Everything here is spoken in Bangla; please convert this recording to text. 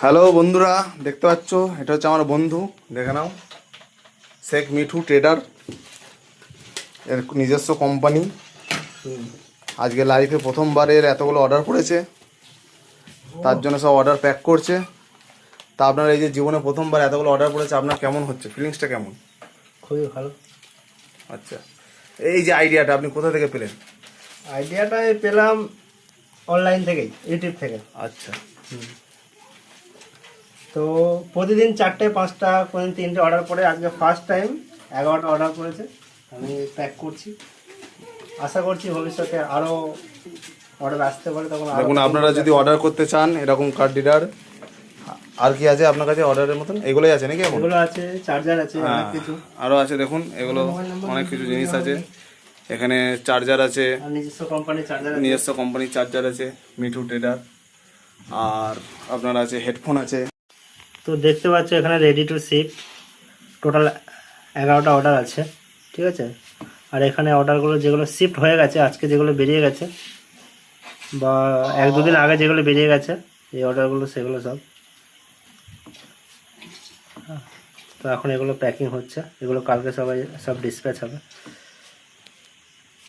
হ্যালো বন্ধুরা, দেখতে পাচ্ছ এটা হচ্ছে আমার বন্ধু। দেখে নাও, শেখ মিঠু ট্রেডার, এর নিজস্ব কোম্পানি। আজকে লাইফে প্রথমবারের এতগুলো অর্ডার করেছে, তার জন্য সব অর্ডার প্যাক করছে। তা আপনার এই যে জীবনে প্রথমবার এতগুলো অর্ডার করেছে, আপনার কেমন হচ্ছে, ফিলিংসটা কেমন? খুবই ভালো। আচ্ছা, এই যে আইডিয়াটা আপনি কোথা থেকে পেলেন? আইডিয়াটা পেলাম অনলাইন থেকেই, ইউটিউব থেকে। আচ্ছা, তো প্রতিদিন 4টে 5টা কোনদিন 3টে অর্ডার করে আজকে ফার্স্ট টাইম 11টা অর্ডার করেছে। আমি প্যাক করছি, আশা করছি ভবিষ্যতে আরও অর্ডার আসতে পারে। তখন দেখুন, আপনারা যদি অর্ডার করতে চান এরকম কার্ড রিডার, আর কি আছে আপনার কাছে অর্ডারের মতন? এগুলোই আছে নাকি? এখন এগুলো আছে, চার্জার আছে, অনেক কিছু আরও আছে। দেখুন, এগুলো অনেক কিছু জিনিস আছে। এখানে চার্জার আছে, আর নিজস্ব কোম্পানির চার্জার আছে। নিজস্ব কোম্পানির চার্জার আছে, মিঠু ট্রেডার। আর আপনার আছে হেডফোন আছে। তো দেখতে পাচ্ছ এখানে রেডি টু শিপ টোটাল 11টা অর্ডার আছে, ঠিক আছে। আর এখানে অর্ডারগুলো যেগুলো শিফট হয়ে গেছে, আজকে যেগুলো বেরিয়ে গেছে বা 1-2 দিন আগে যেগুলো বেরিয়ে গেছে, এই অর্ডারগুলো সেগুলো সব। তো এখন এগুলো প্যাকিং হচ্ছে, এগুলো কালকে সব ডিসপ্যাচ হবে।